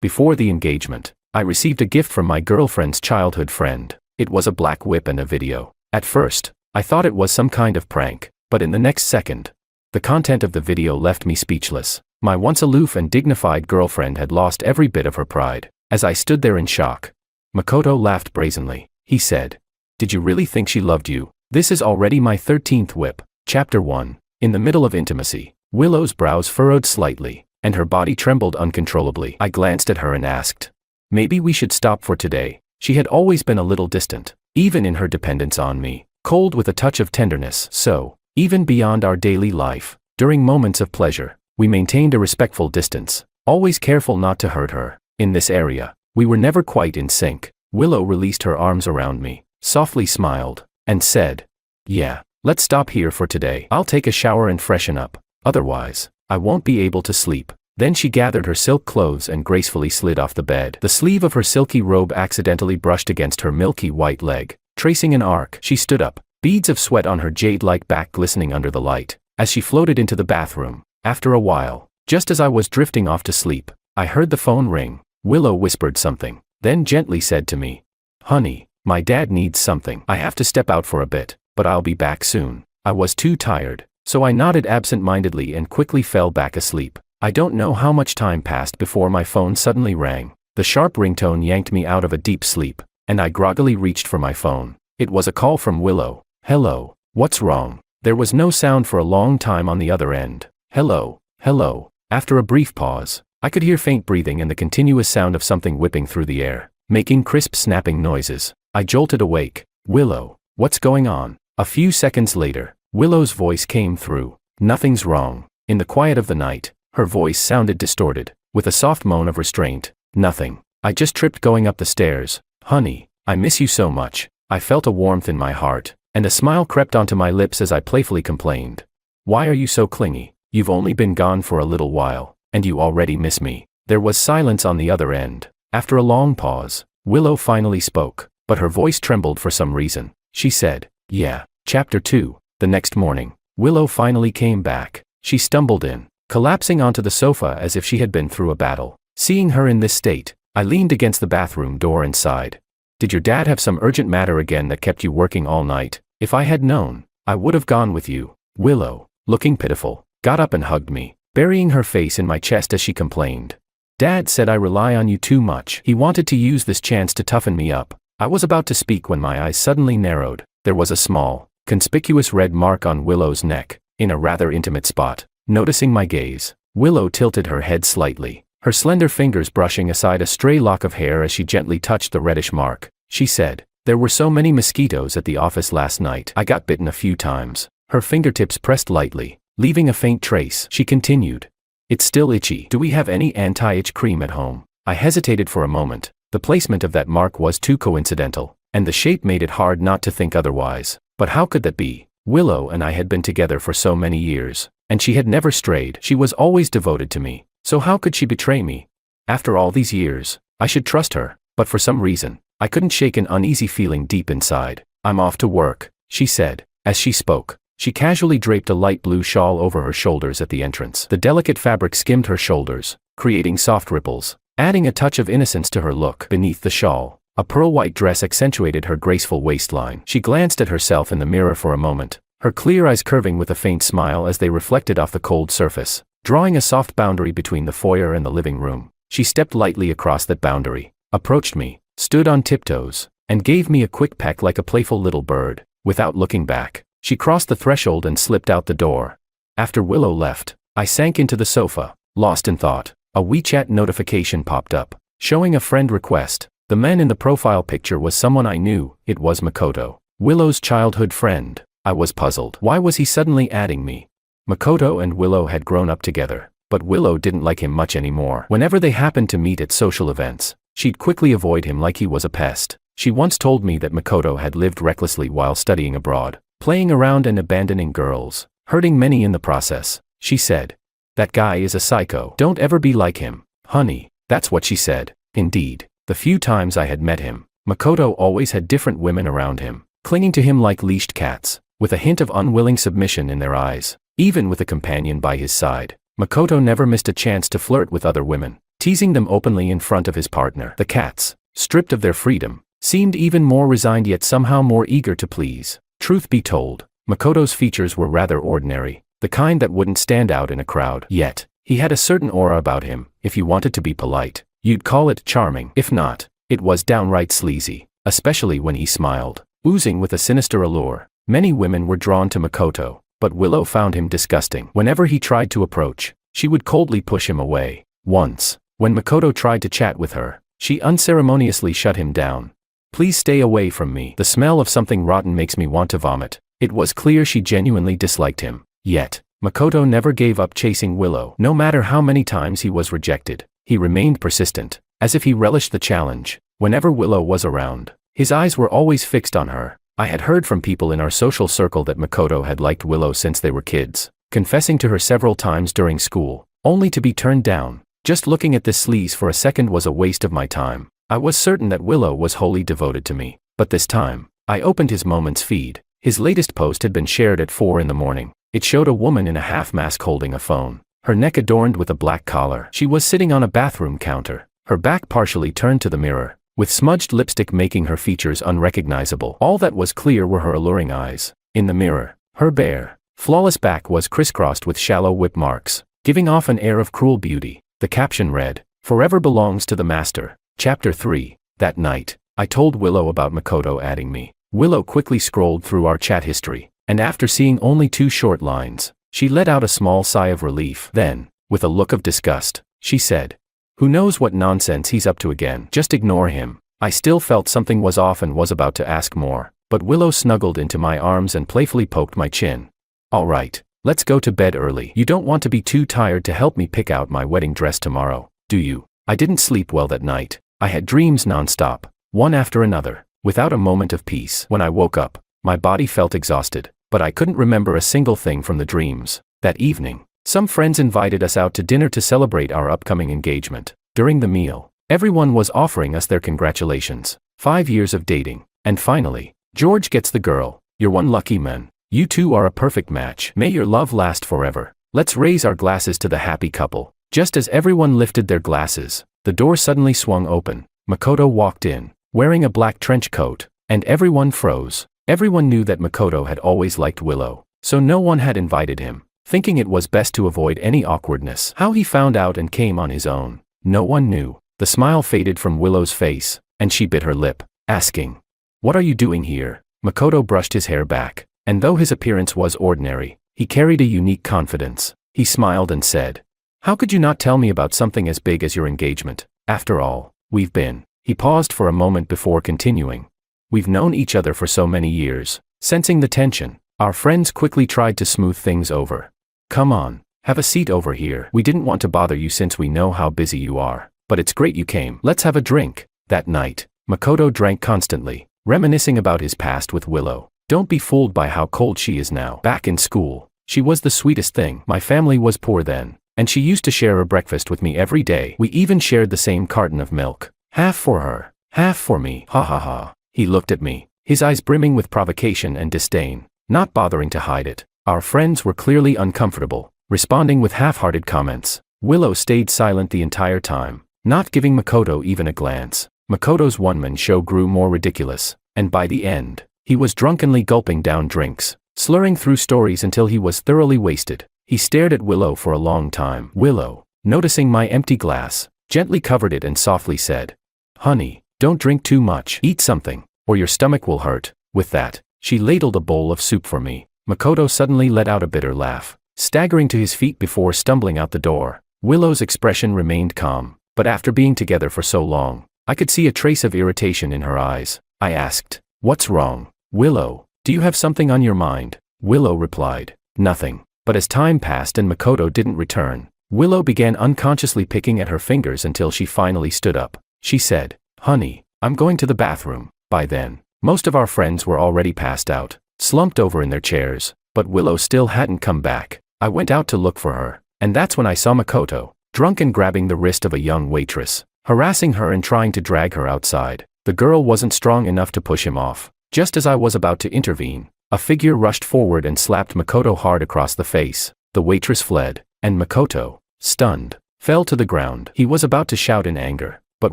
Before the engagement, I received a gift from my girlfriend's childhood friend. It was a black whip and a video. At first, I thought it was some kind of prank, but in the next second, the content of the video left me speechless. My once aloof and dignified girlfriend had lost every bit of her pride. As I stood there in shock, Makoto laughed brazenly. He said, "Did you really think she loved you? This is already my 13th whip." Chapter 1. In the middle of intimacy, Willow's brows furrowed slightly, and her body trembled uncontrollably. I glanced at her and asked, "Maybe we should stop for today." She had always been a little distant, even in her dependence on me, cold with a touch of tenderness. So, even beyond our daily life, during moments of pleasure, we maintained a respectful distance, always careful not to hurt her. In this area, we were never quite in sync. Willow released her arms around me, softly smiled, and said, "Yeah, let's stop here for today. I'll take a shower and freshen up. Otherwise, I won't be able to sleep." Then she gathered her silk clothes and gracefully slid off the bed. The sleeve of her silky robe accidentally brushed against her milky white leg, tracing an arc. She stood up, beads of sweat on her jade-like back glistening under the light, as she floated into the bathroom. After a while, just as I was drifting off to sleep, I heard the phone ring. Willow whispered something, then gently said to me, "Honey, my dad needs something. I have to step out for a bit, but I'll be back soon." I was too tired, so I nodded absent-mindedly and quickly fell back asleep. I don't know how much time passed before my phone suddenly rang. The sharp ringtone yanked me out of a deep sleep, and I groggily reached for my phone. It was a call from Willow. "Hello, what's wrong?" There was no sound for a long time on the other end. "Hello, hello." After a brief pause, I could hear faint breathing and the continuous sound of something whipping through the air, making crisp snapping noises. I jolted awake. "Willow, what's going on?" A few seconds later, Willow's voice came through. "Nothing's wrong." In the quiet of the night, her voice sounded distorted, with a soft moan of restraint. "Nothing. I just tripped going up the stairs. Honey, I miss you so much." I felt a warmth in my heart, and a smile crept onto my lips as I playfully complained, "Why are you so clingy? You've only been gone for a little while, and you already miss me." There was silence on the other end. After a long pause, Willow finally spoke, but her voice trembled for some reason. She said, "Yeah." Chapter 2. The next morning, Willow finally came back. She stumbled in, collapsing onto the sofa as if she had been through a battle. Seeing her in this state, I leaned against the bathroom door and sighed. "Did your dad have some urgent matter again that kept you working all night? If I had known, I would have gone with you." Willow, looking pitiful, got up and hugged me, burying her face in my chest as she complained. "Dad said I rely on you too much. He wanted to use this chance to toughen me up." I was about to speak when my eyes suddenly narrowed. There was a small, conspicuous red mark on Willow's neck, in a rather intimate spot. Noticing my gaze, Willow tilted her head slightly, her slender fingers brushing aside a stray lock of hair as she gently touched the reddish mark. She said, "There were so many mosquitoes at the office last night. I got bitten a few times." Her fingertips pressed lightly, leaving a faint trace. She continued, "It's still itchy. Do we have any anti-itch cream at home?" I hesitated for a moment. The placement of that mark was too coincidental, and the shape made it hard not to think otherwise. But how could that be? Willow and I had been together for so many years, and she had never strayed. She was always devoted to me, so how could she betray me? After all these years, I should trust her, but for some reason, I couldn't shake an uneasy feeling deep inside. "I'm off to work," she said. As she spoke, she casually draped a light blue shawl over her shoulders at the entrance. The delicate fabric skimmed her shoulders, creating soft ripples, adding a touch of innocence to her look. Beneath the shawl, a pearl-white dress accentuated her graceful waistline. She glanced at herself in the mirror for a moment, her clear eyes curving with a faint smile as they reflected off the cold surface, drawing a soft boundary between the foyer and the living room. She stepped lightly across that boundary, approached me, stood on tiptoes, and gave me a quick peck like a playful little bird. Without looking back, she crossed the threshold and slipped out the door. After Willow left, I sank into the sofa, lost in thought. A WeChat notification popped up, showing a friend request. The man in the profile picture was someone I knew. It was Makoto, Willow's childhood friend. I was puzzled. Why was he suddenly adding me? Makoto and Willow had grown up together, but Willow didn't like him much anymore. Whenever they happened to meet at social events, she'd quickly avoid him like he was a pest. She once told me that Makoto had lived recklessly while studying abroad, playing around and abandoning girls, hurting many in the process. She said, "That guy is a psycho. Don't ever be like him, honey." That's what she said. Indeed, the few times I had met him, Makoto always had different women around him, clinging to him like leashed cats, with a hint of unwilling submission in their eyes. Even with a companion by his side, Makoto never missed a chance to flirt with other women. teasing them openly in front of his partner. The cats, stripped of their freedom, seemed even more resigned yet somehow more eager to please. Truth be told, Makoto's features were rather ordinary, the kind that wouldn't stand out in a crowd. Yet, he had a certain aura about him. If you wanted to be polite, you'd call it charming. If not, it was downright sleazy, especially when he smiled, oozing with a sinister allure. Many women were drawn to Makoto, but Willow found him disgusting. Whenever he tried to approach, she would coldly push him away. Once, when Makoto tried to chat with her, she unceremoniously shut him down. "Please stay away from me. The smell of something rotten makes me want to vomit." It was clear she genuinely disliked him. Yet, Makoto never gave up chasing Willow. No matter how many times he was rejected, he remained persistent, as if he relished the challenge. Whenever Willow was around, his eyes were always fixed on her. I had heard from people in our social circle that Makoto had liked Willow since they were kids, confessing to her several times during school, only to be turned down. Just looking at this sleaze for a second was a waste of my time. I was certain that Willow was wholly devoted to me. But this time, I opened his Moments feed. His latest post had been shared at 4 in the morning. It showed a woman in a half-mask holding a phone, her neck adorned with a black collar. She was sitting on a bathroom counter, her back partially turned to the mirror, with smudged lipstick making her features unrecognizable. All that was clear were her alluring eyes. In the mirror, her bare, flawless back was crisscrossed with shallow whip marks, giving off an air of cruel beauty. The caption read, "Forever belongs to the master." Chapter 3. That night, I told Willow about Makoto adding me. Willow quickly scrolled through our chat history, and after seeing only 2 short lines, she let out a small sigh of relief. Then, with a look of disgust, she said, "Who knows what nonsense he's up to again? Just ignore him." I still felt something was off and was about to ask more, but Willow snuggled into my arms and playfully poked my chin. "All right, let's go to bed early. You don't want to be too tired to help me pick out my wedding dress tomorrow, do you?" I didn't sleep well that night. I had dreams nonstop, one after another, without a moment of peace. When I woke up, my body felt exhausted, but I couldn't remember a single thing from the dreams. That evening, some friends invited us out to dinner to celebrate our upcoming engagement. During the meal, everyone was offering us their congratulations. 5 years of dating, and finally, George gets the girl. "You're one lucky man. You two are a perfect match. May your love last forever. Let's raise our glasses to the happy couple." Just as everyone lifted their glasses, the door suddenly swung open. Makoto walked in, wearing a black trench coat, and everyone froze. Everyone knew that Makoto had always liked Willow, so no one had invited him, thinking it was best to avoid any awkwardness. How he found out and came on his own, no one knew. The smile faded from Willow's face, and she bit her lip, asking, "What are you doing here?" Makoto brushed his hair back, and though his appearance was ordinary, he carried a unique confidence. He smiled and said, "How could you not tell me about something as big as your engagement? After all, we've been..." He paused for a moment before continuing. "We've known each other for so many years." Sensing the tension, our friends quickly tried to smooth things over. "Come on, have a seat over here. We didn't want to bother you since we know how busy you are, but it's great you came. Let's have a drink." That night, Makoto drank constantly, reminiscing about his past with Willow. Don't be fooled by how cold she is now. Back in school, she was the sweetest thing. My family was poor then, and she used to share her breakfast with me every day. We even shared the same carton of milk. Half for her, half for me. Ha ha ha. He looked at me, his eyes brimming with provocation and disdain, not bothering to hide it. Our friends were clearly uncomfortable, responding with half-hearted comments. Willow stayed silent the entire time, not giving Makoto even a glance. Makoto's one-man show grew more ridiculous, and by the end, he was drunkenly gulping down drinks, slurring through stories until he was thoroughly wasted. He stared at Willow for a long time. Willow, noticing my empty glass, gently covered it and softly said, "Honey, don't drink too much. Eat something, or your stomach will hurt." With that, she ladled a bowl of soup for me. Makoto suddenly let out a bitter laugh, staggering to his feet before stumbling out the door. Willow's expression remained calm, but after being together for so long, I could see a trace of irritation in her eyes. I asked, "What's wrong, Willow? Do you have something on your mind?" Willow replied, "Nothing." But as time passed and Makoto didn't return, Willow began unconsciously picking at her fingers until she finally stood up. She said, "Honey, I'm going to the bathroom." By then, most of our friends were already passed out, slumped over in their chairs, but Willow still hadn't come back. I went out to look for her, and that's when I saw Makoto, drunk and grabbing the wrist of a young waitress, harassing her and trying to drag her outside. The girl wasn't strong enough to push him off. Just as I was about to intervene, a figure rushed forward and slapped Makoto hard across the face. The waitress fled, and Makoto, stunned, fell to the ground. He was about to shout in anger, but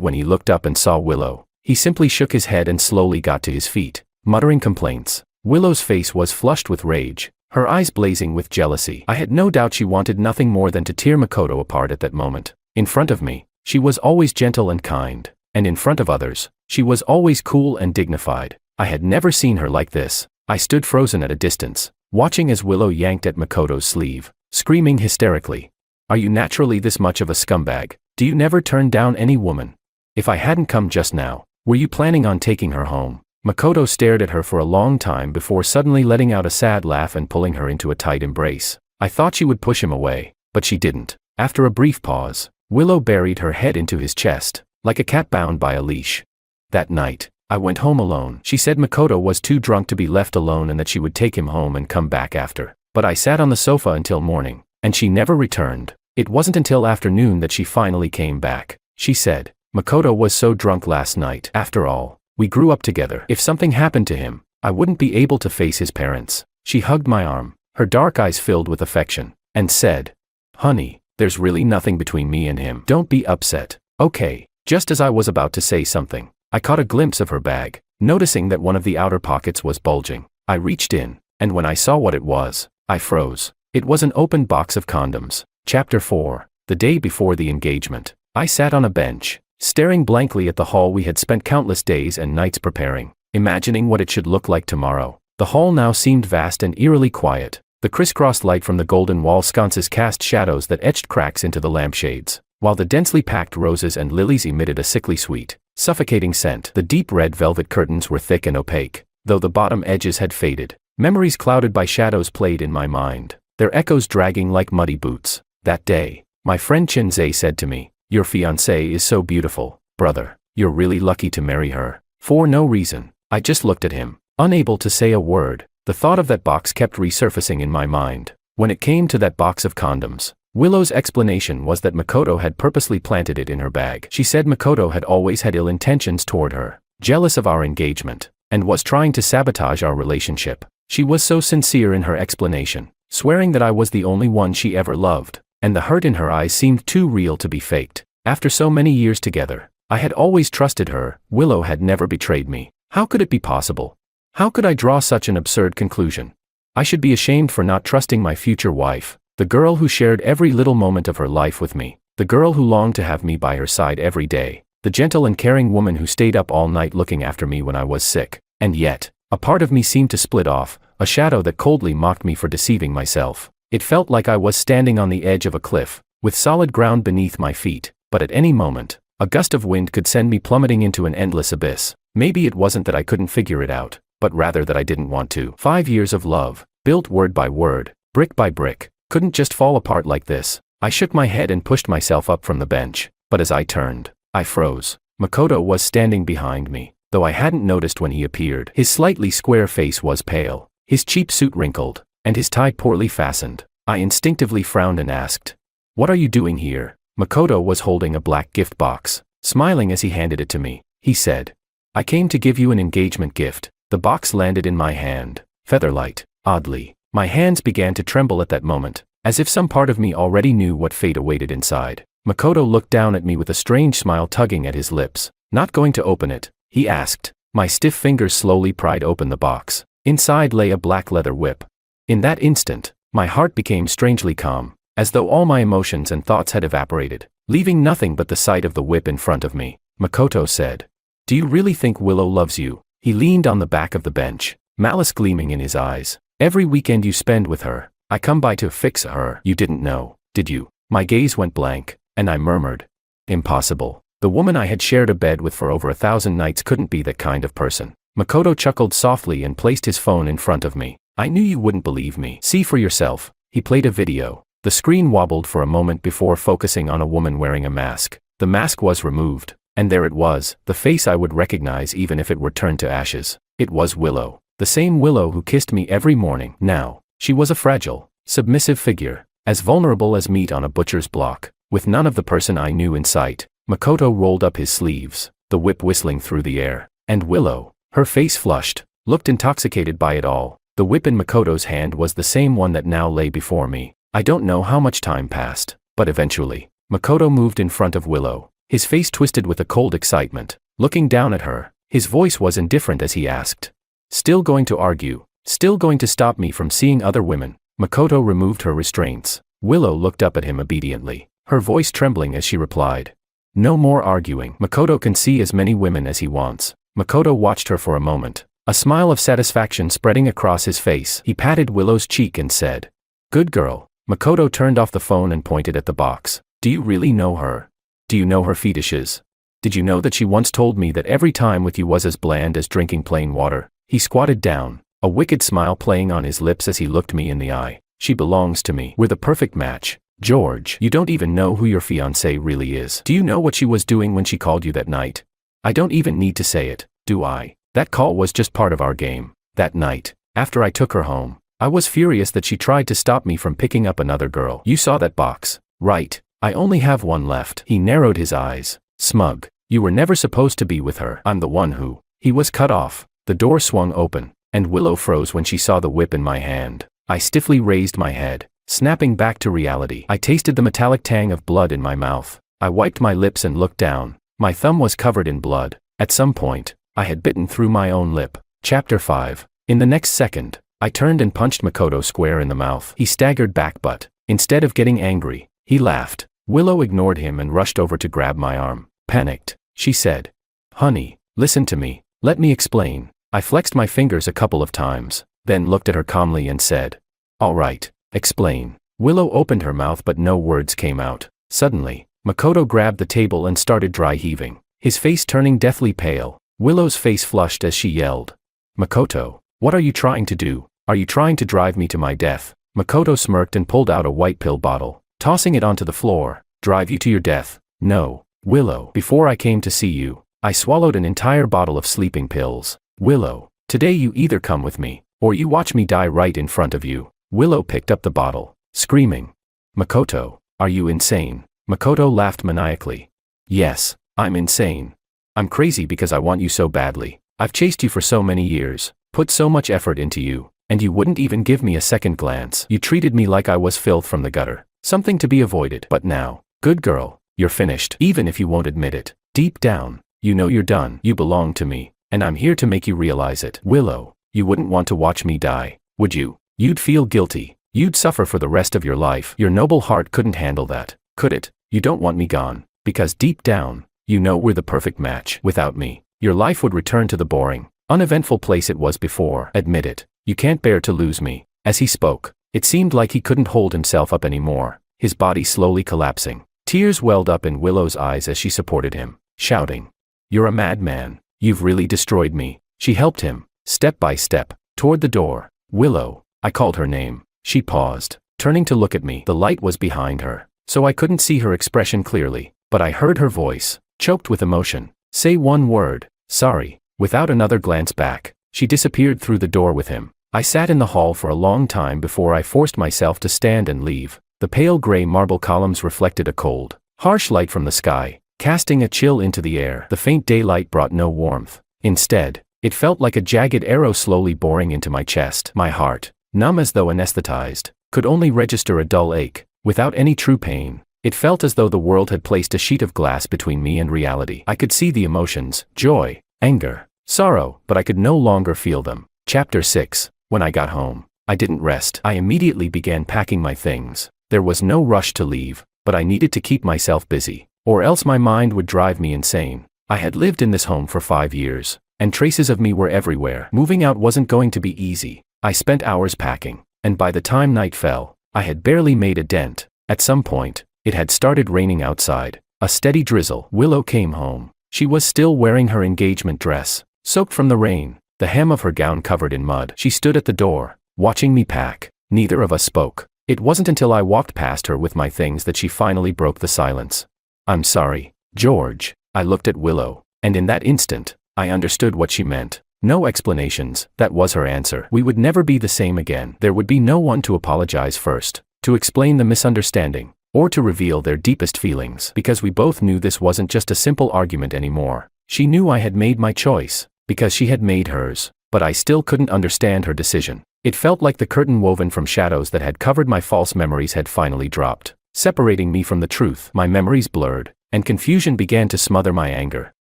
when he looked up and saw Willow, he simply shook his head and slowly got to his feet, muttering complaints. Willow's face was flushed with rage, her eyes blazing with jealousy. I had no doubt she wanted nothing more than to tear Makoto apart at that moment. In front of me, she was always gentle and kind, and in front of others, she was always cool and dignified. I had never seen her like this. I stood frozen at a distance, watching as Willow yanked at Makoto's sleeve, screaming hysterically. Are you naturally this much of a scumbag? Do you never turn down any woman? If I hadn't come just now, were you planning on taking her home? Makoto stared at her for a long time before suddenly letting out a sad laugh and pulling her into a tight embrace. I thought she would push him away, but she didn't. After a brief pause, Willow buried her head into his chest, like a cat bound by a leash. That night, I went home alone. She said Makoto was too drunk to be left alone and that she would take him home and come back after. But I sat on the sofa until morning, and she never returned. It wasn't until afternoon that she finally came back. She said, Makoto was so drunk last night. After all, we grew up together. If something happened to him, I wouldn't be able to face his parents. She hugged my arm, her dark eyes filled with affection, and said, Honey, there's really nothing between me and him. Don't be upset. Okay. Just as I was about to say something, I caught a glimpse of her bag, noticing that one of the outer pockets was bulging. I reached in, and when I saw what it was, I froze. It was an open box of condoms. Chapter 4. The day before the engagement. I sat on a bench, staring blankly at the hall we had spent countless days and nights preparing, imagining what it should look like tomorrow. The hall now seemed vast and eerily quiet. The crisscross light from the golden wall sconces cast shadows that etched cracks into the lampshades, while the densely packed roses and lilies emitted a sickly sweet, suffocating scent. The deep red velvet curtains were thick and opaque, though the bottom edges had faded. Memories clouded by shadows played in my mind, their echoes dragging like muddy boots. That day, my friend Chinzei said to me, Your fiancée is so beautiful, brother. You're really lucky to marry her. For no reason, I just looked at him, unable to say a word. The thought of that box kept resurfacing in my mind. When it came to that box of condoms, Willow's explanation was that Makoto had purposely planted it in her bag. She said Makoto had always had ill intentions toward her, jealous of our engagement, and was trying to sabotage our relationship. She was so sincere in her explanation, swearing that I was the only one she ever loved, and the hurt in her eyes seemed too real to be faked. After so many years together, I had always trusted her. Willow had never betrayed me. How could it be possible? How could I draw such an absurd conclusion? I should be ashamed for not trusting my future wife. The girl who shared every little moment of her life with me, the girl who longed to have me by her side every day, the gentle and caring woman who stayed up all night looking after me when I was sick. And yet, a part of me seemed to split off, a shadow that coldly mocked me for deceiving myself. It felt like I was standing on the edge of a cliff, with solid ground beneath my feet, but at any moment, a gust of wind could send me plummeting into an endless abyss. Maybe it wasn't that I couldn't figure it out, but rather that I didn't want to. 5 years of love, built word by word, brick by brick, couldn't just fall apart like this. I shook my head and pushed myself up from the bench, but as I turned, I froze. Makoto was standing behind me, though I hadn't noticed when he appeared. His slightly square face was pale, his cheap suit wrinkled, and his tie poorly fastened. I instinctively frowned and asked, What are you doing here? Makoto was holding a black gift box, smiling as he handed it to me. He said, I came to give you an engagement gift. The box landed in my hand, featherlight. Oddly, my hands began to tremble at that moment, as if some part of me already knew what fate awaited inside. Makoto looked down at me with a strange smile tugging at his lips. Not going to open it, he asked. My stiff fingers slowly pried open the box. Inside lay a black leather whip. In that instant, my heart became strangely calm, as though all my emotions and thoughts had evaporated, leaving nothing but the sight of the whip in front of me. Makoto said, Do you really think Willow loves you? He leaned on the back of the bench, malice gleaming in his eyes. Every weekend you spend with her, I come by to fix her. You didn't know, did you? My gaze went blank, and I murmured, Impossible. The woman I had shared a bed with for over 1,000 nights couldn't be that kind of person. Makoto chuckled softly and placed his phone in front of me. I knew you wouldn't believe me. See for yourself. He played a video. The screen wobbled for a moment before focusing on a woman wearing a mask. The mask was removed, and there it was, the face I would recognize even if it were turned to ashes. It was Willow. The same Willow who kissed me every morning. Now, she was a fragile, submissive figure, as vulnerable as meat on a butcher's block, with none of the person I knew in sight. Makoto rolled up his sleeves, the whip whistling through the air, and Willow, her face flushed, looked intoxicated by it all. The whip in Makoto's hand was the same one that now lay before me. I don't know how much time passed, but eventually, Makoto moved in front of Willow, his face twisted with a cold excitement. Looking down at her, his voice was indifferent as he asked, "Still going to argue? Still going to stop me from seeing other women?" Makoto removed her restraints. Willow looked up at him obediently, her voice trembling as she replied, "No more arguing. Makoto can see as many women as he wants." Makoto watched her for a moment, a smile of satisfaction spreading across his face. He patted Willow's cheek and said, "Good girl." Makoto turned off the phone and pointed at the box. "Do you really know her? Do you know her fetishes? Did you know that she once told me that every time with you was as bland as drinking plain water?" He squatted down, a wicked smile playing on his lips as he looked me in the eye. "She belongs to me. We're the perfect match. George, you don't even know who your fiancé really is. Do you know what she was doing when she called you that night? I don't even need to say it, do I? That call was just part of our game. That night, after I took her home, I was furious that she tried to stop me from picking up another girl. You saw that box, right? I only have one left." He narrowed his eyes. "Smug. You were never supposed to be with her. I'm the one who..." He was cut off. The door swung open, and Willow froze when she saw the whip in my hand. I stiffly raised my head, snapping back to reality. I tasted the metallic tang of blood in my mouth. I wiped my lips and looked down. My thumb was covered in blood. At some point, I had bitten through my own lip. Chapter 5. In the next second, I turned and punched Makoto square in the mouth. He staggered back but, instead of getting angry, he laughed. Willow ignored him and rushed over to grab my arm. Panicked, she said, "Honey, listen to me. Let me explain." I flexed my fingers a couple of times, then looked at her calmly and said, "All right, explain." Willow opened her mouth but no words came out. Suddenly, Makoto grabbed the table and started dry heaving, his face turning deathly pale. Willow's face flushed as she yelled, "Makoto, what are you trying to do? Are you trying to drive me to my death?" Makoto smirked and pulled out a white pill bottle, tossing it onto the floor. "Drive you to your death? No, Willow. Before I came to see you, I swallowed an entire bottle of sleeping pills. Willow, today you either come with me, or you watch me die right in front of you." Willow picked up the bottle, screaming, "Makoto, are you insane?" Makoto laughed maniacally. "Yes, I'm insane. I'm crazy because I want you so badly. I've chased you for so many years, put so much effort into you, and you wouldn't even give me a second glance. You treated me like I was filth from the gutter, something to be avoided. But now, good girl, you're finished. Even if you won't admit it, deep down, you know you're done. You belong to me, and I'm here to make you realize it. Willow, you wouldn't want to watch me die, would you? You'd feel guilty. You'd suffer for the rest of your life. Your noble heart couldn't handle that, could it? You don't want me gone, because deep down, you know we're the perfect match. Without me, your life would return to the boring, uneventful place it was before. Admit it, you can't bear to lose me." As he spoke, it seemed like he couldn't hold himself up anymore, his body slowly collapsing. Tears welled up in Willow's eyes as she supported him, shouting, "You're a madman. You've really destroyed me." She helped him, step by step, toward the door. "Willow," I called her name. She paused, turning to look at me. The light was behind her, so I couldn't see her expression clearly, but I heard her voice, choked with emotion. "Say one word, sorry." Without another glance back, she disappeared through the door with him. I sat in the hall for a long time before I forced myself to stand and leave. The pale gray marble columns reflected a cold, harsh light from the sky, casting a chill into the air. The faint daylight brought no warmth. Instead, it felt like a jagged arrow slowly boring into my chest. My heart, numb as though anesthetized, could only register a dull ache, without any true pain. It felt as though the world had placed a sheet of glass between me and reality. I could see the emotions, joy, anger, sorrow, but I could no longer feel them. Chapter 6. When I got home, I didn't rest. I immediately began packing my things. There was no rush to leave, but I needed to keep myself busy, or else my mind would drive me insane. I had lived in this home for 5 years, and traces of me were everywhere. Moving out wasn't going to be easy. I spent hours packing, and by the time night fell, I had barely made a dent. At some point, it had started raining outside, a steady drizzle. Willow came home. She was still wearing her engagement dress, soaked from the rain, the hem of her gown covered in mud. She stood at the door, watching me pack. Neither of us spoke. It wasn't until I walked past her with my things that she finally broke the silence. "I'm sorry, George." I looked at Willow, and in that instant, I understood what she meant. No explanations, that was her answer. We would never be the same again. There would be no one to apologize first, to explain the misunderstanding, or to reveal their deepest feelings, because we both knew this wasn't just a simple argument anymore. She knew I had made my choice, because she had made hers, but I still couldn't understand her decision. It felt like the curtain woven from shadows that had covered my false memories had finally dropped. separating me from the truth. My memories blurred, and confusion began to smother my anger.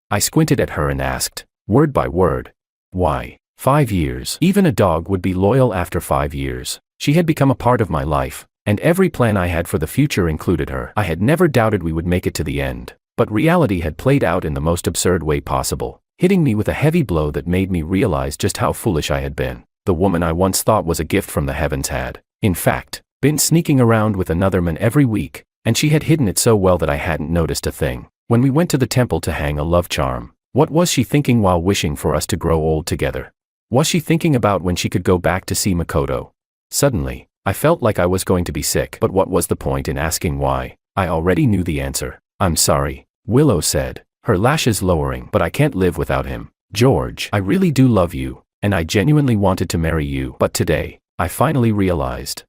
I squinted at her and asked, word by word, why? 5 years. Even a dog would be loyal after 5 years. She had become a part of my life, and every plan I had for the future included her. I had never doubted we would make it to the end, but reality had played out in the most absurd way possible, hitting me with a heavy blow that made me realize just how foolish I had been. The woman I once thought was a gift from the heavens had, in fact, been sneaking around with another man every week, and she had hidden it so well that I hadn't noticed a thing. When we went to the temple to hang a love charm, what was she thinking while wishing for us to grow old together? Was she thinking about when she could go back to see Makoto? Suddenly, I felt like I was going to be sick. But what was the point in asking why? I already knew the answer. I'm sorry, Willow said, her lashes lowering. But I can't live without him. George, I really do love you, and I genuinely wanted to marry you. But today, I finally realized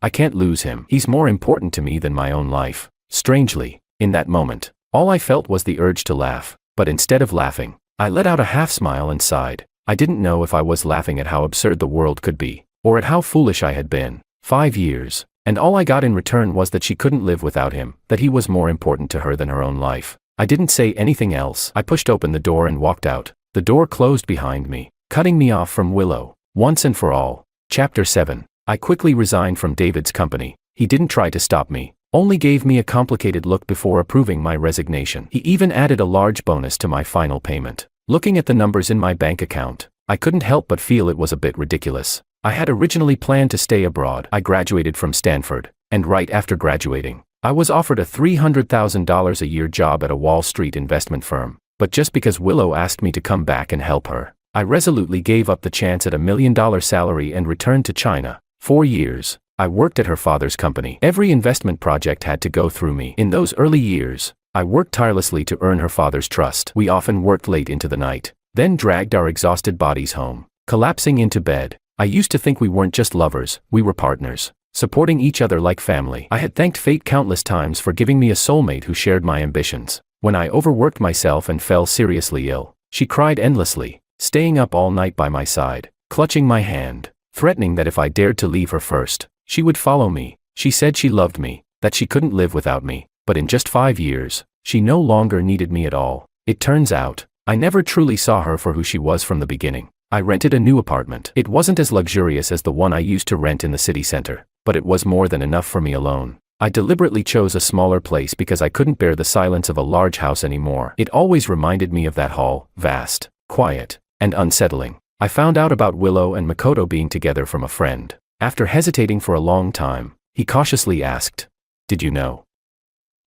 I can't lose him. He's more important to me than my own life. Strangely, in that moment, all I felt was the urge to laugh. But instead of laughing, I let out a half smile and sighed. I didn't know if I was laughing at how absurd the world could be, or at how foolish I had been. 5 years, and all I got in return was that she couldn't live without him, that he was more important to her than her own life. I didn't say anything else. I pushed open the door and walked out. The door closed behind me, cutting me off from Willow, once and for all. Chapter 7. I quickly resigned from David's company. He didn't try to stop me, only gave me a complicated look before approving my resignation. He even added a large bonus to my final payment. Looking at the numbers in my bank account, I couldn't help but feel it was a bit ridiculous. I had originally planned to stay abroad. I graduated from Stanford, and right after graduating, I was offered a $300,000 a year job at a Wall Street investment firm. But just because Willow asked me to come back and help her, I resolutely gave up the chance at $1 million salary and returned to China. 4 years, I worked at her father's company. Every investment project had to go through me. In those early years, I worked tirelessly to earn her father's trust. We often worked late into the night, then dragged our exhausted bodies home, collapsing into bed. I used to think we weren't just lovers, we were partners, supporting each other like family. I had thanked fate countless times for giving me a soulmate who shared my ambitions. When I overworked myself and fell seriously ill, she cried endlessly, staying up all night by my side, clutching my hand, threatening that if I dared to leave her first, she would follow me. She said she loved me, that she couldn't live without me. But in just 5 years, she no longer needed me at all. It turns out, I never truly saw her for who she was from the beginning. I rented a new apartment. It wasn't as luxurious as the one I used to rent in the city center, but it was more than enough for me alone. I deliberately chose a smaller place because I couldn't bear the silence of a large house anymore. It always reminded me of that hall, vast, quiet, and unsettling. I found out about Willow and Makoto being together from a friend. After hesitating for a long time, he cautiously asked, "Did you know?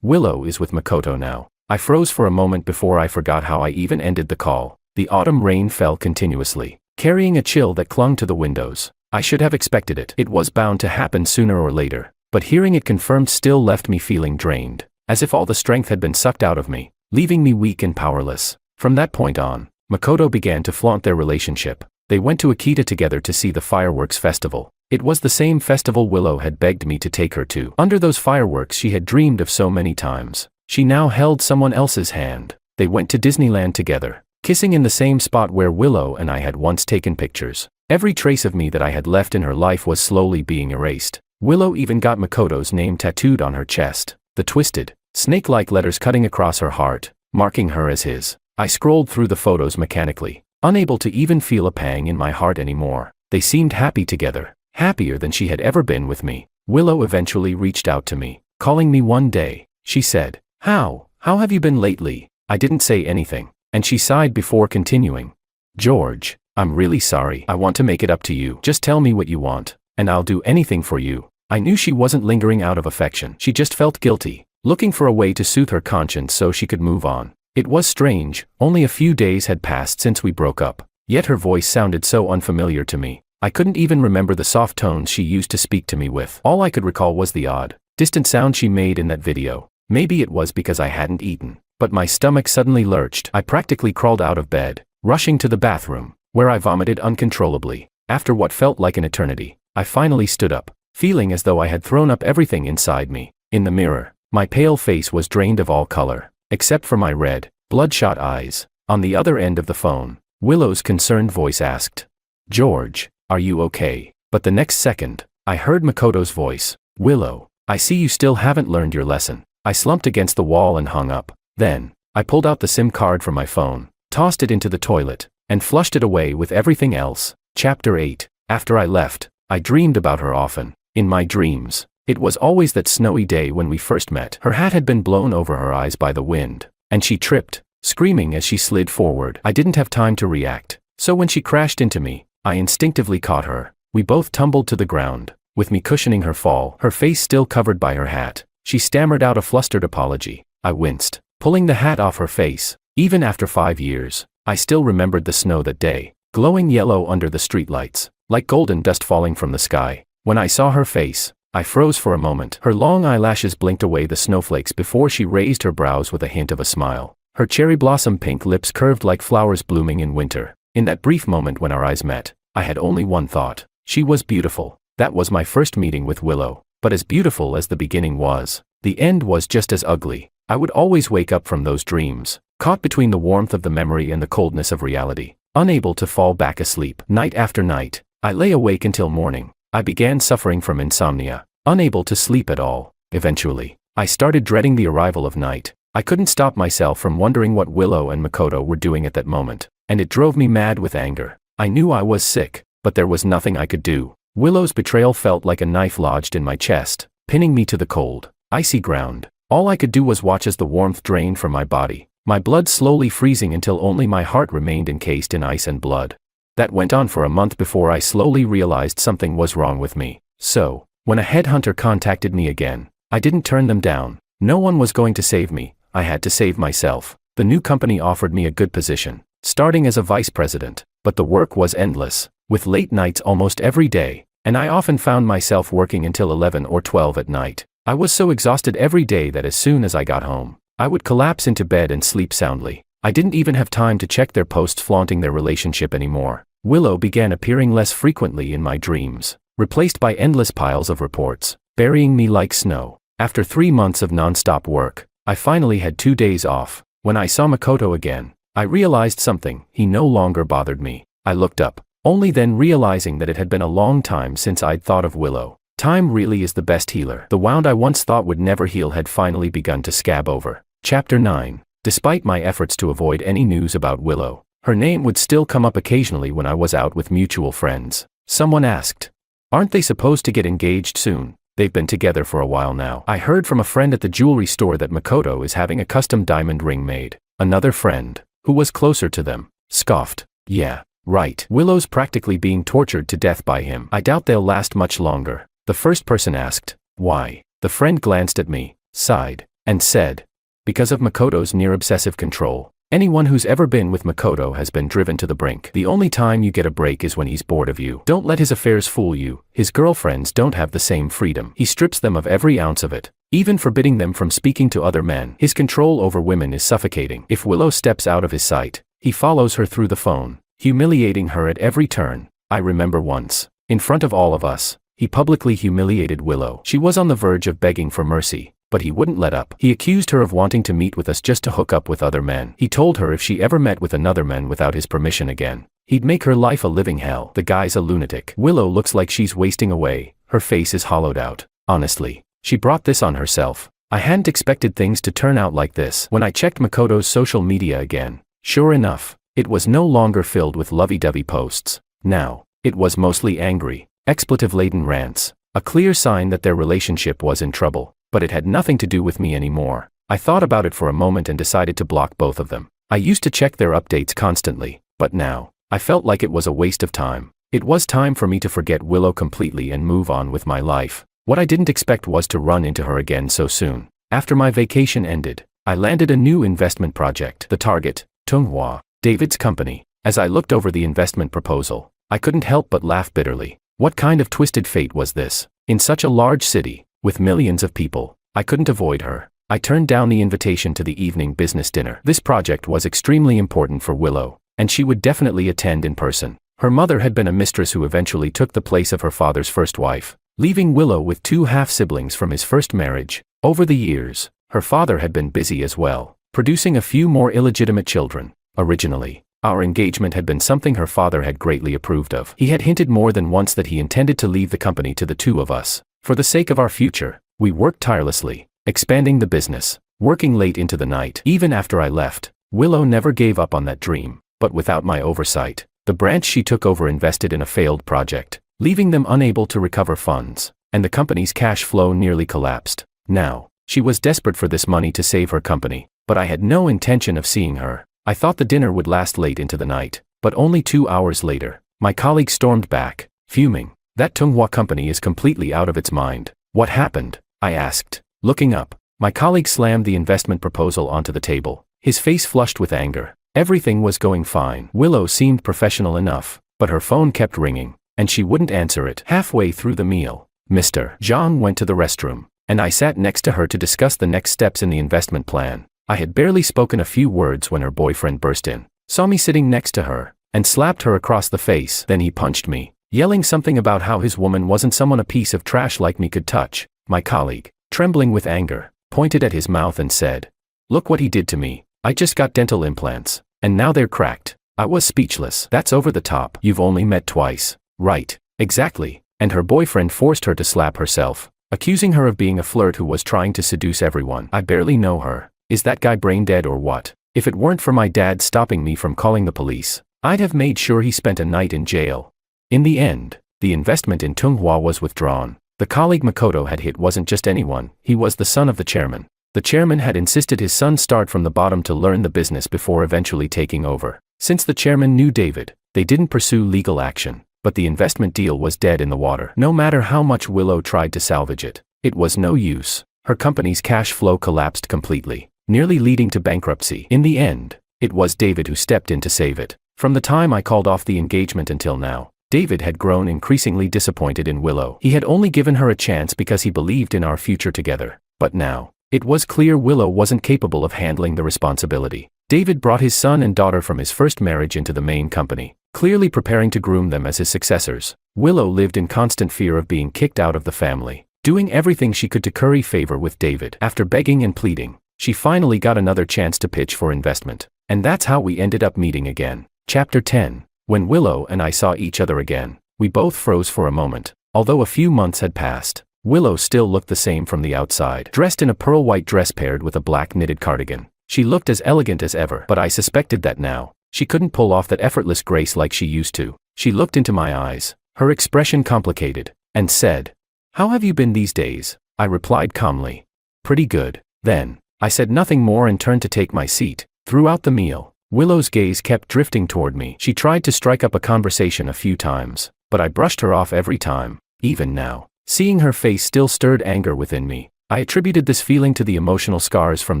Willow is with Makoto now." I froze for a moment before I forgot how I even ended the call. The autumn rain fell continuously, carrying a chill that clung to the windows. I should have expected it. It was bound to happen sooner or later, but hearing it confirmed still left me feeling drained, as if all the strength had been sucked out of me, leaving me weak and powerless. From that point on, Makoto began to flaunt their relationship. They went to Akita together to see the fireworks festival. It was the same festival Willow had begged me to take her to. Under those fireworks she had dreamed of so many times, she now held someone else's hand. They went to Disneyland together, kissing in the same spot where Willow and I had once taken pictures. Every trace of me that I had left in her life was slowly being erased. Willow even got Makoto's name tattooed on her chest, the twisted, snake-like letters cutting across her heart, marking her as his. I scrolled through the photos mechanically, unable to even feel a pang in my heart anymore. They seemed happy together, happier than she had ever been with me. Willow eventually reached out to me, calling me one day. She said, How have you been lately?" I didn't say anything, and she sighed before continuing. "George, I'm really sorry. I want to make it up to you. Just tell me what you want, and I'll do anything for you." I knew she wasn't lingering out of affection. She just felt guilty, looking for a way to soothe her conscience so she could move on. It was strange, only a few days had passed since we broke up, yet her voice sounded so unfamiliar to me. I couldn't even remember the soft tones she used to speak to me with. All I could recall was the odd, distant sound she made in that video. Maybe it was because I hadn't eaten, but my stomach suddenly lurched. I practically crawled out of bed, rushing to the bathroom, where I vomited uncontrollably. After what felt like an eternity, I finally stood up, feeling as though I had thrown up everything inside me. In the mirror, my pale face was drained of all color, except for my red, bloodshot eyes. On the other end of the phone, Willow's concerned voice asked, "George, are you okay?" But the next second, I heard Makoto's voice. "Willow, I see you still haven't learned your lesson. I slumped against the wall and hung up. Then, I pulled out the SIM card from my phone, tossed it into the toilet, and flushed it away with everything else. Chapter 8. After I left, I dreamed about her often. In my dreams, it was always that snowy day when we first met. Her hat had been blown over her eyes by the wind, and she tripped, screaming as she slid forward. I didn't have time to react, so when she crashed into me, I instinctively caught her. We both tumbled to the ground, with me cushioning her fall, her face still covered by her hat. She stammered out a flustered apology. I winced, pulling the hat off her face. Even after 5 years, I still remembered the snow that day, glowing yellow under the streetlights, like golden dust falling from the sky. When I saw her face, I froze for a moment. Her long eyelashes blinked away the snowflakes before she raised her brows with a hint of a smile. Her cherry blossom pink lips curved like flowers blooming in winter. In that brief moment when our eyes met, I had only one thought. She was beautiful. That was my first meeting with Willow. But as beautiful as the beginning was, the end was just as ugly. I would always wake up from those dreams, caught between the warmth of the memory and the coldness of reality, unable to fall back asleep. Night after night, I lay awake until morning. I began suffering from insomnia, unable to sleep at all. Eventually, I started dreading the arrival of night. I couldn't stop myself from wondering what Willow and Makoto were doing at that moment, and it drove me mad with anger. I knew I was sick, but there was nothing I could do. Willow's betrayal felt like a knife lodged in my chest, pinning me to the cold, icy ground. All I could do was watch as the warmth drained from my body, my blood slowly freezing until only my heart remained encased in ice and blood. That went on for a month before I slowly realized something was wrong with me. So, when a headhunter contacted me again, I didn't turn them down. No one was going to save me. I had to save myself. The new company offered me a good position, starting as a vice president, but the work was endless, with late nights almost every day, and I often found myself working until 11 or 12 at night. I was so exhausted every day that as soon as I got home, I would collapse into bed and sleep soundly. I didn't even have time to check their posts flaunting their relationship anymore. Willow began appearing less frequently in my dreams, replaced by endless piles of reports, burying me like snow. After 3 months of non-stop work, I finally had 2 days off. When I saw Makoto again, I realized something. He no longer bothered me. I looked up, only then realizing that it had been a long time since I'd thought of Willow. Time really is the best healer. The wound I once thought would never heal had finally begun to scab over. Chapter 9. Despite my efforts to avoid any news about Willow, her name would still come up occasionally when I was out with mutual friends. Someone asked, "Aren't they supposed to get engaged soon? They've been together for a while now." I heard from a friend at the jewelry store that Makoto is having a custom diamond ring made. Another friend, who was closer to them, scoffed, "Yeah, right. Willow's practically being tortured to death by him. I doubt they'll last much longer." The first person asked, "Why?" The friend glanced at me, sighed, and said, "Because of Makoto's near-obsessive control. Anyone who's ever been with Makoto has been driven to the brink. The only time you get a break is when he's bored of you. Don't let his affairs fool you. His girlfriends don't have the same freedom. He strips them of every ounce of it, even forbidding them from speaking to other men. His control over women is suffocating. If Willow steps out of his sight, he follows her through the phone, humiliating her at every turn. I remember once, in front of all of us, he publicly humiliated Willow. She was on the verge of begging for mercy, but he wouldn't let up. He accused her of wanting to meet with us just to hook up with other men. He told her if she ever met with another man without his permission again, he'd make her life a living hell. The guy's a lunatic. Willow looks like she's wasting away. Her face is hollowed out. Honestly, she brought this on herself. I hadn't expected things to turn out like this. When I checked Makoto's social media again, sure enough, it was no longer filled with lovey-dovey posts. Now, it was mostly angry, expletive-laden rants, a clear sign that their relationship was in trouble. But it had nothing to do with me anymore. I thought about it for a moment and decided to block both of them. I used to check their updates constantly, but now, I felt like it was a waste of time. It was time for me to forget Willow completely and move on with my life. What I didn't expect was to run into her again so soon. After my vacation ended, I landed a new investment project. The target, Tunghua, David's company. As I looked over the investment proposal, I couldn't help but laugh bitterly. What kind of twisted fate was this? In such a large city, with millions of people, I couldn't avoid her. I turned down the invitation to the evening business dinner. This project was extremely important for Willow, and she would definitely attend in person. Her mother had been a mistress who eventually took the place of her father's first wife, leaving Willow with 2 half-siblings from his first marriage. Over the years, her father had been busy as well, producing a few more illegitimate children. Originally, our engagement had been something her father had greatly approved of. He had hinted more than once that he intended to leave the company to the 2 of us, for the sake of our future. We worked tirelessly, expanding the business, working late into the night. Even after I left, Willow never gave up on that dream, but without my oversight, the branch she took over invested in a failed project, leaving them unable to recover funds, and the company's cash flow nearly collapsed. Now, she was desperate for this money to save her company, but I had no intention of seeing her. I thought the dinner would last late into the night, but only 2 hours later, my colleague stormed back, fuming. That Tunghua company is completely out of its mind. What happened? I asked. Looking up, my colleague slammed the investment proposal onto the table, his face flushed with anger. Everything was going fine. Willow seemed professional enough, but her phone kept ringing, and she wouldn't answer it. Halfway through the meal, Mr. Zhang went to the restroom, and I sat next to her to discuss the next steps in the investment plan. I had barely spoken a few words when her boyfriend burst in, saw me sitting next to her, and slapped her across the face. Then he punched me, yelling something about how his woman wasn't someone a piece of trash like me could touch. My colleague, trembling with anger, pointed at his mouth and said, "Look what he did to me. I just got dental implants, and now they're cracked." I was speechless. That's over the top. You've only met twice. Right. Exactly. And her boyfriend forced her to slap herself, accusing her of being a flirt who was trying to seduce everyone. I barely know her. Is that guy brain dead or what? If it weren't for my dad stopping me from calling the police, I'd have made sure he spent a night in jail. In the end, the investment in Tunghua was withdrawn. The colleague Makoto had hit wasn't just anyone, he was the son of the chairman. The chairman had insisted his son start from the bottom to learn the business before eventually taking over. Since the chairman knew David, they didn't pursue legal action, but the investment deal was dead in the water. No matter how much Willow tried to salvage it, it was no use. Her company's cash flow collapsed completely, nearly leading to bankruptcy. In the end, it was David who stepped in to save it. From the time I called off the engagement until now, David had grown increasingly disappointed in Willow. He had only given her a chance because he believed in our future together. But now, it was clear Willow wasn't capable of handling the responsibility. David brought his son and daughter from his first marriage into the main company, clearly preparing to groom them as his successors. Willow lived in constant fear of being kicked out of the family, doing everything she could to curry favor with David. After begging and pleading, she finally got another chance to pitch for investment. And that's how we ended up meeting again. Chapter 10. When Willow and I saw each other again, we both froze for a moment. Although a few months had passed, Willow still looked the same from the outside. Dressed in a pearl white dress paired with a black knitted cardigan, she looked as elegant as ever. But I suspected that now, she couldn't pull off that effortless grace like she used to. She looked into my eyes, her expression complicated, and said, "How have you been these days?" I replied calmly, "Pretty good." Then, I said nothing more and turned to take my seat. Throughout the meal, Willow's gaze kept drifting toward me. She tried to strike up a conversation a few times, but I brushed her off every time. Even now, seeing her face still stirred anger within me. I attributed this feeling to the emotional scars from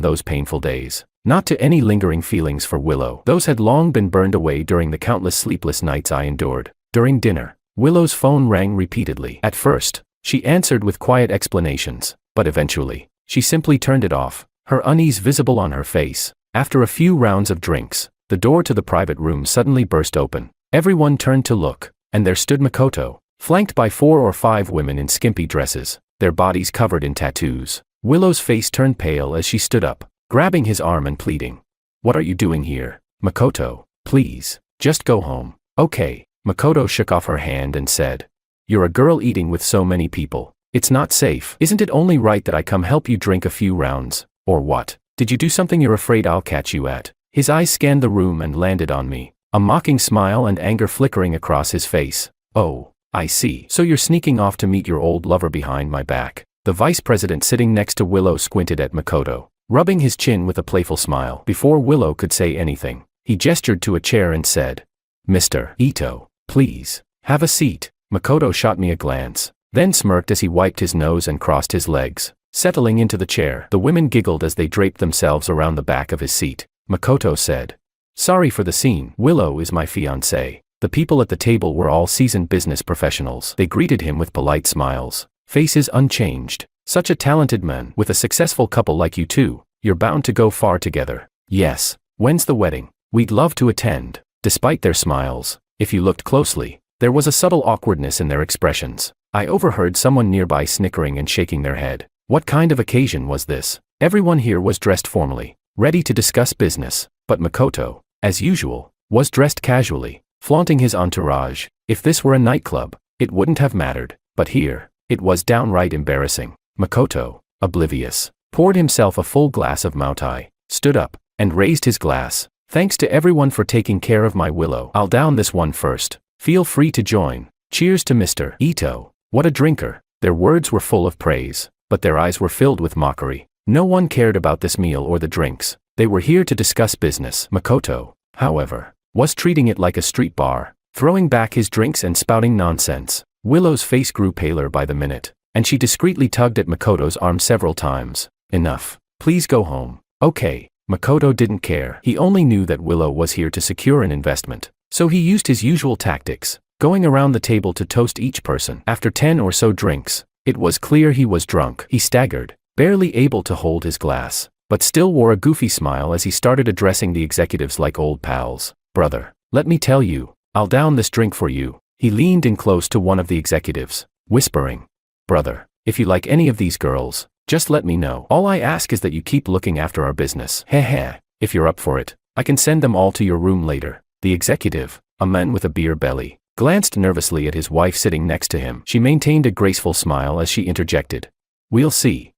those painful days, not to any lingering feelings for Willow. Those had long been burned away during the countless sleepless nights I endured. During dinner, Willow's phone rang repeatedly. At first, she answered with quiet explanations, but eventually, she simply turned it off, her unease visible on her face. After a few rounds of drinks, the door to the private room suddenly burst open. Everyone turned to look, and there stood Makoto, flanked by 4 or 5 women in skimpy dresses, their bodies covered in tattoos. Willow's face turned pale as she stood up, grabbing his arm and pleading, "What are you doing here? Makoto, please, just go home." "Okay." Makoto shook off her hand and said, "You're a girl eating with so many people. It's not safe. Isn't it only right that I come help you drink a few rounds, or what? Did you do something you're afraid I'll catch you at?" His eyes scanned the room and landed on me, a mocking smile and anger flickering across his face. "Oh, I see. So you're sneaking off to meet your old lover behind my back." The vice president sitting next to Willow squinted at Makoto, rubbing his chin with a playful smile. Before Willow could say anything, he gestured to a chair and said, "Mr. Ito, please, have a seat." Makoto shot me a glance, then smirked as he wiped his nose and crossed his legs, settling into the chair. The women giggled as they draped themselves around the back of his seat. Makoto said, "Sorry for the scene. Willow is my fiancée." The people at the table were all seasoned business professionals. They greeted him with polite smiles, faces unchanged. "Such a talented man. With a successful couple like you two, you're bound to go far together." "Yes. When's the wedding? We'd love to attend." Despite their smiles, if you looked closely, there was a subtle awkwardness in their expressions. I overheard someone nearby snickering and shaking their head. What kind of occasion was this? Everyone here was dressed formally, ready to discuss business, but Makoto, as usual, was dressed casually, flaunting his entourage. If this were a nightclub, it wouldn't have mattered, but here, it was downright embarrassing. Makoto, oblivious, poured himself a full glass of Moutai, stood up, and raised his glass. Thanks to everyone for taking care of my Willow. I'll down this one first. Feel free to join. Cheers to Mr. Ito. What a drinker. Their words were full of praise, but their eyes were filled with mockery. No one cared about this meal or the drinks. They were here to discuss business. Makoto, however, was treating it like a street bar, throwing back his drinks and spouting nonsense. Willow's face grew paler by the minute, and she discreetly tugged at Makoto's arm several times. Enough. Please go home. Okay. Makoto didn't care. He only knew that Willow was here to secure an investment. So he used his usual tactics, going around the table to toast each person. After 10 or so drinks, it was clear he was drunk. He staggered, barely able to hold his glass, but still wore a goofy smile as he started addressing the executives like old pals. Brother, let me tell you, I'll down this drink for you. He leaned in close to one of the executives, whispering, Brother, if you like any of these girls, just let me know. All I ask is that you keep looking after our business. Heh. If you're up for it, I can send them all to your room later. The executive, a man with a beer belly, glanced nervously at his wife sitting next to him. She maintained a graceful smile as she interjected. We'll see.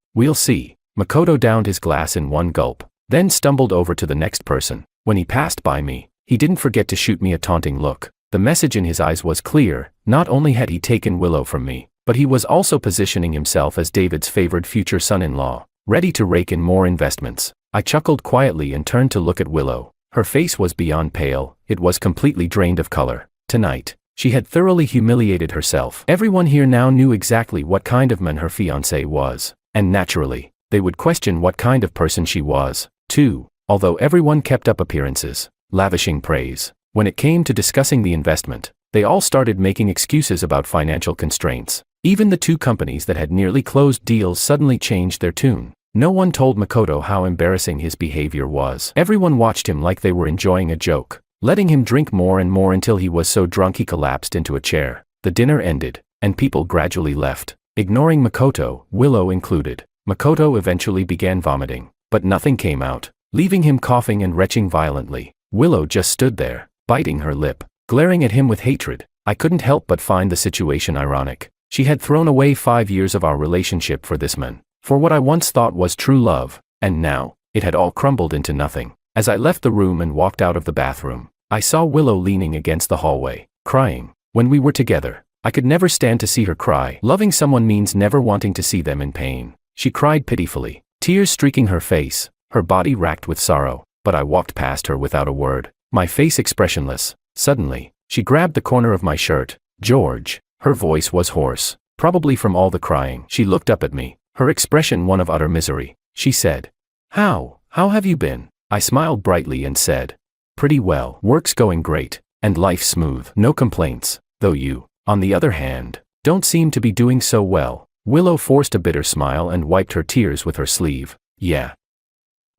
Makoto downed his glass in one gulp, then stumbled over to the next person. When he passed by me, he didn't forget to shoot me a taunting look. The message in his eyes was clear. Not only had he taken Willow from me, but he was also positioning himself as David's favored future son-in-law, ready to rake in more investments. I chuckled quietly and turned to look at Willow. Her face was beyond pale. It was completely drained of color. Tonight, she had thoroughly humiliated herself. Everyone here now knew exactly what kind of man her fiancé was, and naturally, they would question what kind of person she was, too. Although everyone kept up appearances, lavishing praise, when it came to discussing the investment, they all started making excuses about financial constraints. Even the two companies that had nearly closed deals suddenly changed their tune. No one told Makoto how embarrassing his behavior was. Everyone watched him like they were enjoying a joke, letting him drink more and more until he was so drunk he collapsed into a chair. The dinner ended, and people gradually left, ignoring Makoto, Willow included. Makoto eventually began vomiting, but nothing came out, leaving him coughing and retching violently. Willow just stood there, biting her lip, glaring at him with hatred. I couldn't help but find the situation ironic. She had thrown away 5 years of our relationship for this man, for what I once thought was true love, and now, it had all crumbled into nothing. As I left the room and walked out of the bathroom, I saw Willow leaning against the hallway, crying. When we were together, I could never stand to see her cry. Loving someone means never wanting to see them in pain. She cried pitifully, tears streaking her face, her body racked with sorrow, but I walked past her without a word, my face expressionless. Suddenly, she grabbed the corner of my shirt. George. Her voice was hoarse, probably from all the crying. She looked up at me, her expression one of utter misery. She said, How have you been? I smiled brightly and said, Pretty well. Work's going great, and life smooth. No complaints, though you, on the other hand, don't seem to be doing so well. Willow forced a bitter smile and wiped her tears with her sleeve. Yeah.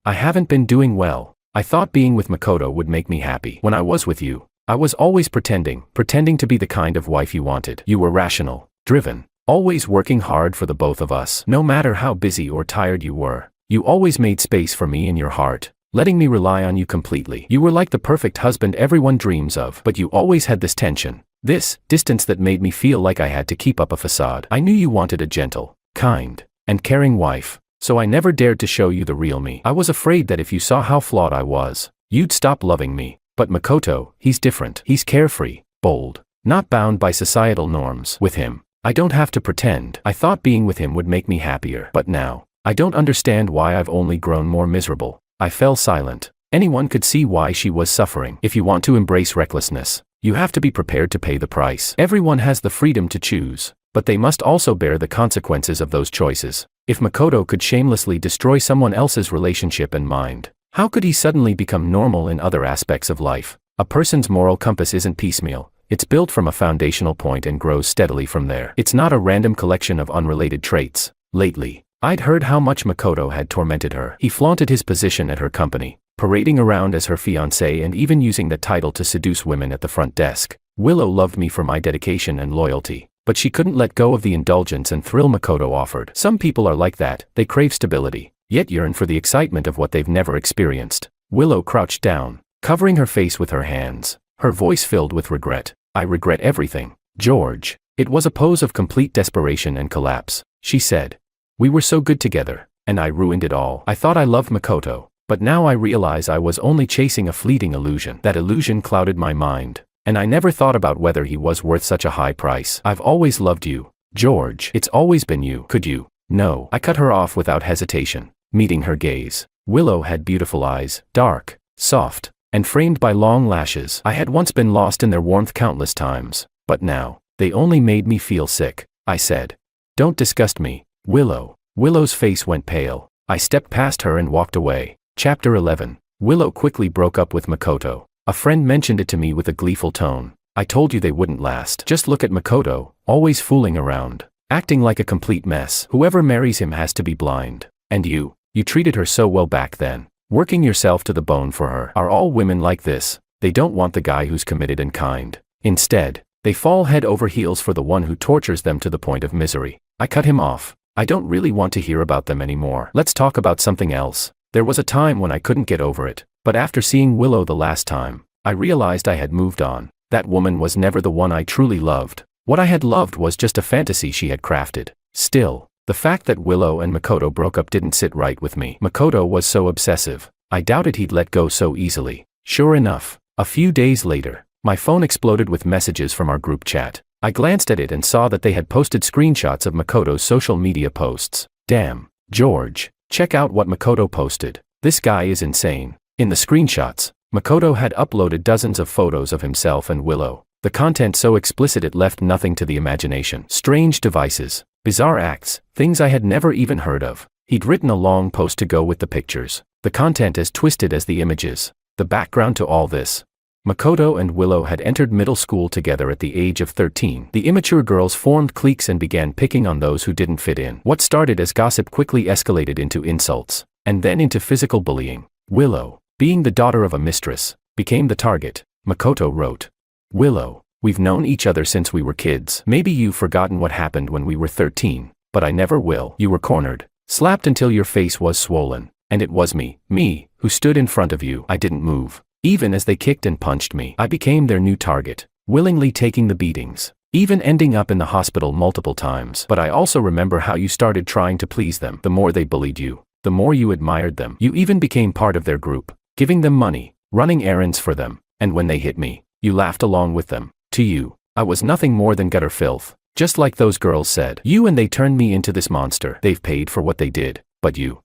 I haven't been doing well. I thought being with Makoto would make me happy. When I was with you, I was always pretending to be the kind of wife you wanted. You were rational, driven, always working hard for the both of us. No matter how busy or tired you were, you always made space for me in your heart, letting me rely on you completely. You were like the perfect husband everyone dreams of, but you always had this tension, this distance that made me feel like I had to keep up a facade. I knew you wanted a gentle, kind, and caring wife, so I never dared to show you the real me. I was afraid that if you saw how flawed I was, you'd stop loving me. But Makoto, he's different. He's carefree, bold, not bound by societal norms. With him, I don't have to pretend. I thought being with him would make me happier. But now, I don't understand why I've only grown more miserable. I fell silent. Anyone could see why she was suffering. If you want to embrace recklessness, you have to be prepared to pay the price. Everyone has the freedom to choose, but they must also bear the consequences of those choices. If Makoto could shamelessly destroy someone else's relationship and mind, how could he suddenly become normal in other aspects of life? A person's moral compass isn't piecemeal. It's built from a foundational point and grows steadily from there. It's not a random collection of unrelated traits. Lately, I'd heard how much Makoto had tormented her. He flaunted his position at her company, parading around as her fiancé and even using that title to seduce women at the front desk. Willow loved me for my dedication and loyalty, but she couldn't let go of the indulgence and thrill Makoto offered. Some people are like that. They crave stability, yet yearn for the excitement of what they've never experienced. Willow crouched down, covering her face with her hands, her voice filled with regret. I regret everything, George. It was a pose of complete desperation and collapse. She said, We were so good together, and I ruined it all. I thought I loved Makoto, but now I realize I was only chasing a fleeting illusion. That illusion clouded my mind, and I never thought about whether he was worth such a high price. I've always loved you, George. It's always been you. Could you? No. I cut her off without hesitation, meeting her gaze. Willow had beautiful eyes, dark, soft, and framed by long lashes. I had once been lost in their warmth countless times, but now, they only made me feel sick. I said, "Don't disgust me, Willow." Willow's face went pale. I stepped past her and walked away. Chapter 11. Willow quickly broke up with Makoto. A friend mentioned it to me with a gleeful tone. "I told you they wouldn't last. Just look at Makoto, always fooling around, acting like a complete mess. Whoever marries him has to be blind. And you treated her so well back then, working yourself to the bone for her. Are all women like this? They don't want the guy who's committed and kind. Instead, they fall head over heels for the one who tortures them to the point of misery." I cut him off. I don't really want to hear about them anymore. Let's talk about something else. There was a time when I couldn't get over it, but after seeing Willow the last time, I realized I had moved on. That woman was never the one I truly loved. What I had loved was just a fantasy she had crafted. Still, the fact that Willow and Makoto broke up didn't sit right with me. Makoto was so obsessive. I doubted he'd let go so easily. Sure enough, a few days later, my phone exploded with messages from our group chat. I glanced at it and saw that they had posted screenshots of Makoto's social media posts. Damn, George, check out what Makoto posted. This guy is insane. In the screenshots, Makoto had uploaded dozens of photos of himself and Willow. The content so explicit it left nothing to the imagination. Strange devices, bizarre acts, things I had never even heard of. He'd written a long post to go with the pictures. The content as twisted as the images. The background to all this. Makoto and Willow had entered middle school together at the age of 13. The immature girls formed cliques and began picking on those who didn't fit in. What started as gossip quickly escalated into insults, and then into physical bullying. Willow, being the daughter of a mistress, became the target. Makoto wrote, "Willow, we've known each other since we were kids. Maybe you've forgotten what happened when we were 13, but I never will. You were cornered, slapped until your face was swollen, and it was me, who stood in front of you. I didn't move. Even as they kicked and punched me, I became their new target, willingly taking the beatings, even ending up in the hospital multiple times. But I also remember how you started trying to please them. The more they bullied you, the more you admired them. You even became part of their group, giving them money, running errands for them, and when they hit me, you laughed along with them. To you, I was nothing more than gutter filth, just like those girls said. And they turned me into this monster. They've paid for what they did, but you'll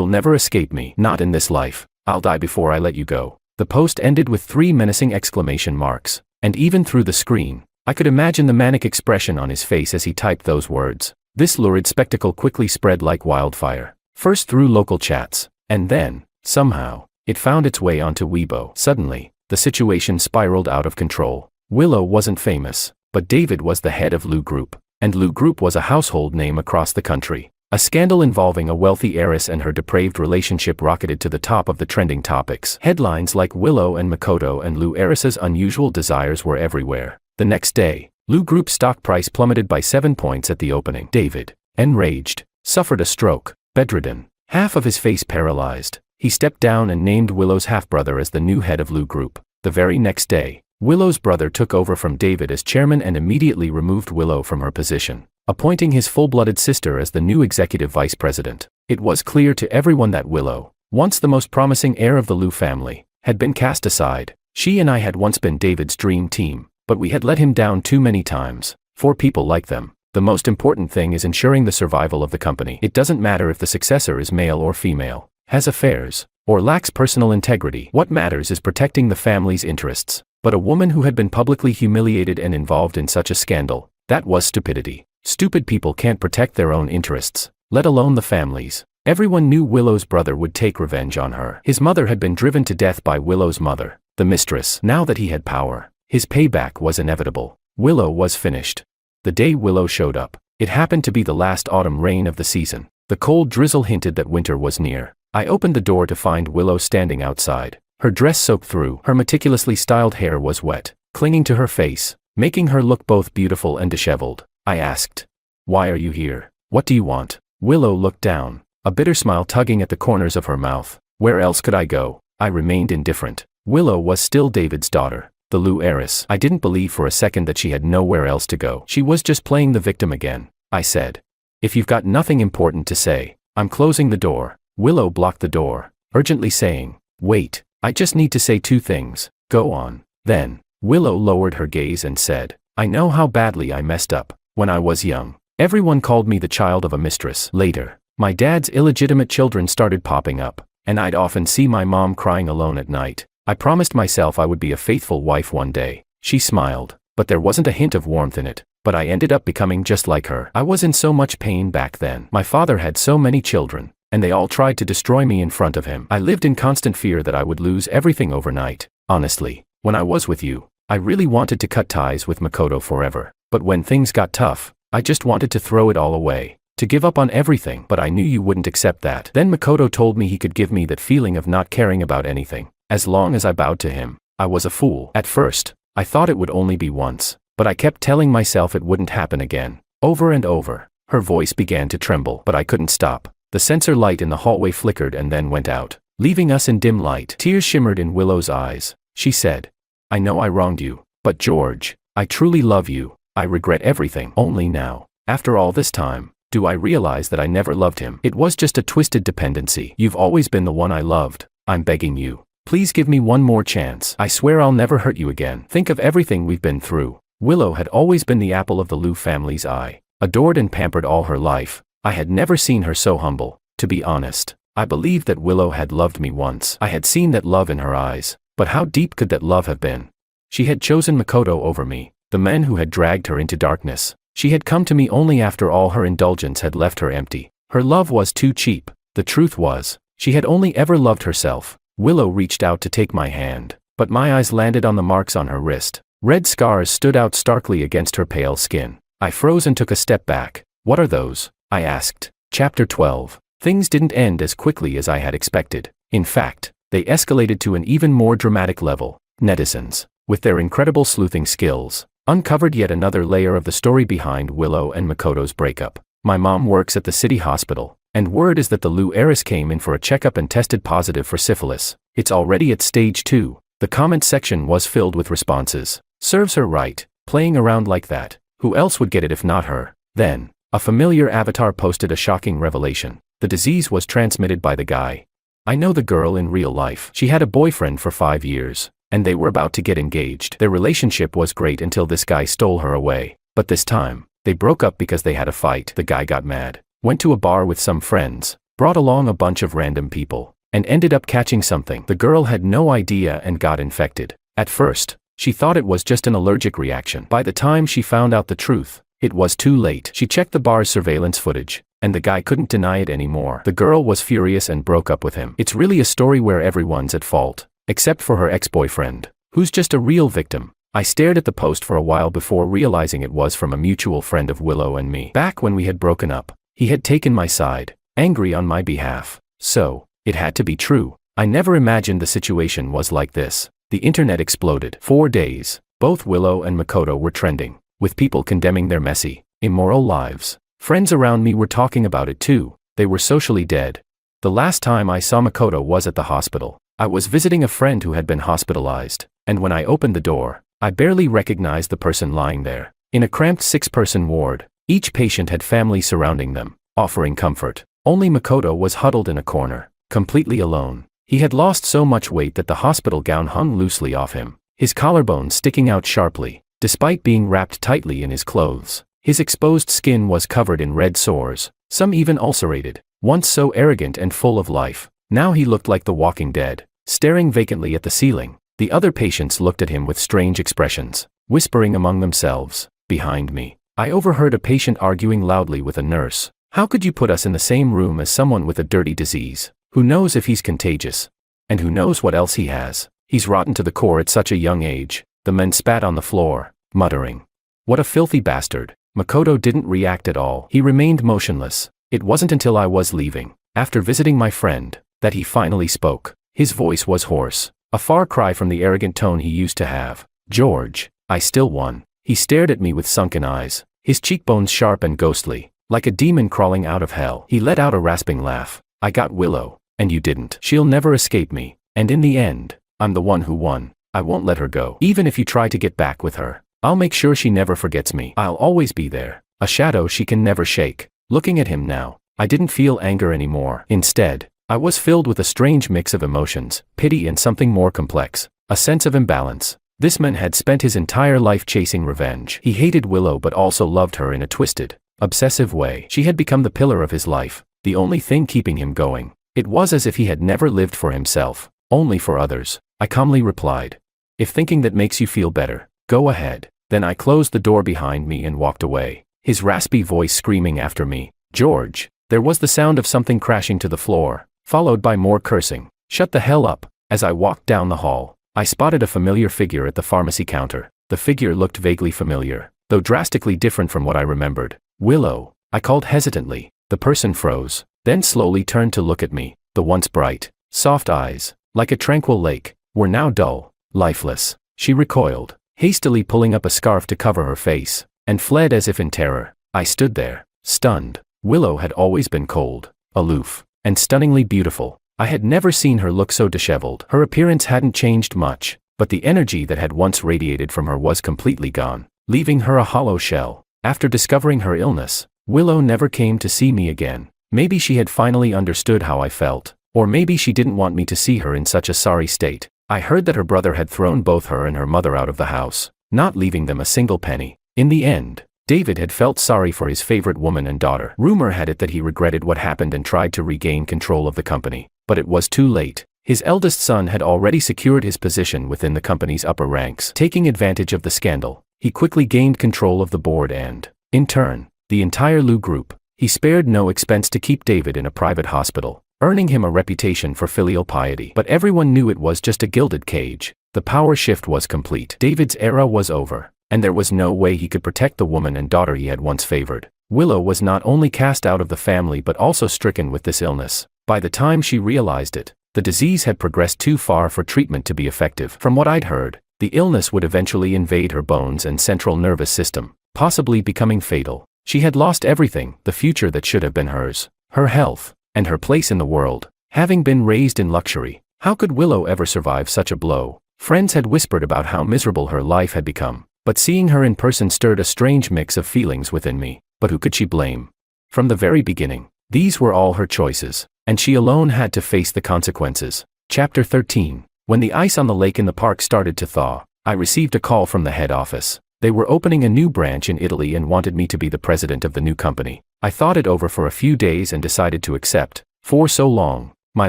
never escape me. Not in this life. I'll die before I let you go." The post ended with 3 menacing exclamation marks, and even through the screen, I could imagine the manic expression on his face as he typed those words. This lurid spectacle quickly spread like wildfire, first through local chats, and then, somehow, it found its way onto Weibo. Suddenly, the situation spiraled out of control. Willow wasn't famous, but David was the head of Lu Group, and Lu Group was a household name across the country. A scandal involving a wealthy heiress and her depraved relationship rocketed to the top of the trending topics. Headlines like Willow and Makoto and Lu heiress's unusual desires were everywhere. The next day, Lu Group's stock price plummeted by 7 points at the opening. David, enraged, suffered a stroke, bedridden, half of his face paralyzed. He stepped down and named Willow's half-brother as the new head of Lu Group. The very next day, Willow's brother took over from David as chairman and immediately removed Willow from her position, appointing his full-blooded sister as the new executive vice president. It was clear to everyone that Willow, once the most promising heir of the Lu family, had been cast aside. She and I had once been David's dream team, but we had let him down too many times. For people like them, the most important thing is ensuring the survival of the company. It doesn't matter if the successor is male or female, has affairs, or lacks personal integrity. What matters is protecting the family's interests. But a woman who had been publicly humiliated and involved in such a scandal, that was stupidity. Stupid people can't protect their own interests, let alone the family's. Everyone knew Willow's brother would take revenge on her. His mother had been driven to death by Willow's mother, the mistress. Now that he had power, his payback was inevitable. Willow was finished. The day Willow showed up, it happened to be the last autumn rain of the season. The cold drizzle hinted that winter was near. I opened the door to find Willow standing outside. Her dress soaked through, her meticulously styled hair was wet, clinging to her face, making her look both beautiful and disheveled. I asked, "Why are you here? What do you want?" Willow looked down, a bitter smile tugging at the corners of her mouth. Where else could I go? I remained indifferent. Willow was still David's daughter, the Lu heiress. I didn't believe for a second that she had nowhere else to go. She was just playing the victim again, I said. If you've got nothing important to say, I'm closing the door. Willow blocked the door, urgently saying, wait, I just need to say 2 things. Go on. Then, Willow lowered her gaze and said, I know how badly I messed up. When I was young, everyone called me the child of a mistress. Later, my dad's illegitimate children started popping up, and I'd often see my mom crying alone at night. I promised myself I would be a faithful wife one day. She smiled, but there wasn't a hint of warmth in it. But I ended up becoming just like her. I was in so much pain back then. My father had so many children, and they all tried to destroy me in front of him. I lived in constant fear that I would lose everything overnight. Honestly, when I was with you, I really wanted to cut ties with Makoto forever. But when things got tough, I just wanted to throw it all away, to give up on everything. But I knew you wouldn't accept that. Then Makoto told me he could give me that feeling of not caring about anything, as long as I bowed to him. I was a fool. At first, I thought it would only be once, but I kept telling myself it wouldn't happen again. Over and over. Her voice began to tremble, but I couldn't stop. The sensor light in the hallway flickered and then went out, leaving us in dim light. Tears shimmered in Willow's eyes. She said, I know I wronged you, but George, I truly love you. I regret everything. Only now, after all this time, do I realize that I never loved him. It was just a twisted dependency. You've always been the one I loved. I'm begging you. Please give me one more chance. I swear I'll never hurt you again. Think of everything we've been through. Willow had always been the apple of the Liu family's eye, adored and pampered all her life. I had never seen her so humble. To be honest, I believed that Willow had loved me once. I had seen that love in her eyes, but how deep could that love have been? She had chosen Makoto over me, the man who had dragged her into darkness. She had come to me only after all her indulgence had left her empty. Her love was too cheap. The truth was, she had only ever loved herself. Willow reached out to take my hand, but my eyes landed on the marks on her wrist. Red scars stood out starkly against her pale skin. I froze and took a step back. What are those? I asked. Chapter 12. Things didn't end as quickly as I had expected. In fact, they escalated to an even more dramatic level. Netizens, with their incredible sleuthing skills, uncovered yet another layer of the story behind Willow and Makoto's breakup. My mom works at the city hospital, and word is that the Liu heiress came in for a checkup and tested positive for syphilis. It's already at stage 2. The comment section was filled with responses. Serves her right, playing around like that. Who else would get it if not her? Then, a familiar avatar posted a shocking revelation. The disease was transmitted by the guy. I know the girl in real life. She had a boyfriend for 5 years, and they were about to get engaged. Their relationship was great until this guy stole her away. But this time, they broke up because they had a fight. The guy got mad, went to a bar with some friends, brought along a bunch of random people, and ended up catching something. The girl had no idea and got infected. At first, she thought it was just an allergic reaction. By the time she found out the truth, it was too late. She checked the bar's surveillance footage, and the guy couldn't deny it anymore. The girl was furious and broke up with him. It's really a story where everyone's at fault, except for her ex-boyfriend, who's just a real victim. I stared at the post for a while before realizing it was from a mutual friend of Willow and me. Back when we had broken up, he had taken my side, angry on my behalf. So, it had to be true. I never imagined the situation was like this. The internet exploded. 4 days, both Willow and Makoto were trending, with people condemning their messy, immoral lives. Friends around me were talking about it too. They were socially dead. The last time I saw Makoto was at the hospital. I was visiting a friend who had been hospitalized, and when I opened the door, I barely recognized the person lying there. In a cramped 6-person ward, each patient had family surrounding them, offering comfort. Only Makoto was huddled in a corner, completely alone. He had lost so much weight that the hospital gown hung loosely off him, his collarbone sticking out sharply, despite being wrapped tightly in his clothes. His exposed skin was covered in red sores, some even ulcerated. Once so arrogant and full of life, now he looked like the walking dead, staring vacantly at the ceiling. The other patients looked at him with strange expressions, whispering among themselves. Behind me, I overheard a patient arguing loudly with a nurse. How could you put us in the same room as someone with a dirty disease? Who knows if he's contagious? And who knows what else he has? He's rotten to the core at such a young age. The men spat on the floor, muttering, "What a filthy bastard." Makoto didn't react at all. He remained motionless. It wasn't until I was leaving, after visiting my friend, that he finally spoke. His voice was hoarse, a far cry from the arrogant tone he used to have. "George, I still won." He stared at me with sunken eyes, his cheekbones sharp and ghostly, like a demon crawling out of hell. He let out a rasping laugh. "I got Willow, and you didn't. She'll never escape me, and in the end, I'm the one who won. I won't let her go. Even if you try to get back with her, I'll make sure she never forgets me. I'll always be there, a shadow she can never shake." Looking at him now, I didn't feel anger anymore. Instead, I was filled with a strange mix of emotions, pity and something more complex, a sense of imbalance. This man had spent his entire life chasing revenge. He hated Willow but also loved her in a twisted, obsessive way. She had become the pillar of his life, the only thing keeping him going. It was as if he had never lived for himself, only for others. I calmly replied, "If thinking that makes you feel better, go ahead." Then I closed the door behind me and walked away, his raspy voice screaming after me, "George." There was the sound of something crashing to the floor, followed by more cursing. "Shut the hell up." As I walked down the hall, I spotted a familiar figure at the pharmacy counter. The figure looked vaguely familiar, though drastically different from what I remembered. "Willow," I called hesitantly. The person froze, then slowly turned to look at me. The once bright, soft eyes, like a tranquil lake, were now dull, lifeless. She recoiled, hastily pulling up a scarf to cover her face, and fled as if in terror. I stood there, stunned. Willow had always been cold, aloof, and stunningly beautiful. I had never seen her look so disheveled. Her appearance hadn't changed much, but the energy that had once radiated from her was completely gone, leaving her a hollow shell. After discovering her illness, Willow never came to see me again. Maybe she had finally understood how I felt, or maybe she didn't want me to see her in such a sorry state. I heard that her brother had thrown both her and her mother out of the house, not leaving them a single penny. In the end, David had felt sorry for his favorite woman and daughter. Rumor had it that he regretted what happened and tried to regain control of the company, but it was too late. His eldest son had already secured his position within the company's upper ranks. Taking advantage of the scandal, he quickly gained control of the board and, in turn, the entire Lu Group. He spared no expense to keep David in a private hospital, earning him a reputation for filial piety. But everyone knew it was just a gilded cage. The power shift was complete. David's era was over, and there was no way he could protect the woman and daughter he had once favored. Willow was not only cast out of the family but also stricken with this illness. By the time she realized it, the disease had progressed too far for treatment to be effective. From what I'd heard, the illness would eventually invade her bones and central nervous system, possibly becoming fatal. She had lost everything, the future that should have been hers, her health, and her place in the world. Having been raised in luxury, how could Willow ever survive such a blow? Friends had whispered about how miserable her life had become, but seeing her in person stirred a strange mix of feelings within me. But who could she blame? From the very beginning, these were all her choices, and she alone had to face the consequences. Chapter 13. When the ice on the lake in the park started to thaw, I received a call from the head office. They were opening a new branch in Italy and wanted me to be the president of the new company. I thought it over for a few days and decided to accept. For so long, my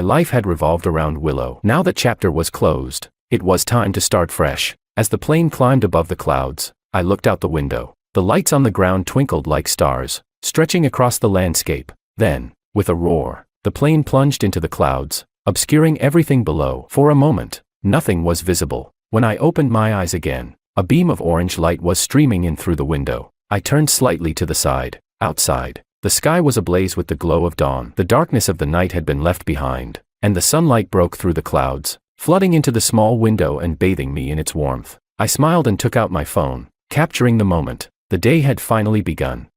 life had revolved around Willow. Now that chapter was closed, it was time to start fresh. As the plane climbed above the clouds, I looked out the window. The lights on the ground twinkled like stars, stretching across the landscape. Then, with a roar, the plane plunged into the clouds, obscuring everything below. For a moment, nothing was visible. When I opened my eyes again, a beam of orange light was streaming in through the window. I turned slightly to the side. Outside, the sky was ablaze with the glow of dawn. The darkness of the night had been left behind, and the sunlight broke through the clouds, flooding into the small window and bathing me in its warmth. I smiled and took out my phone, capturing the moment. The day had finally begun.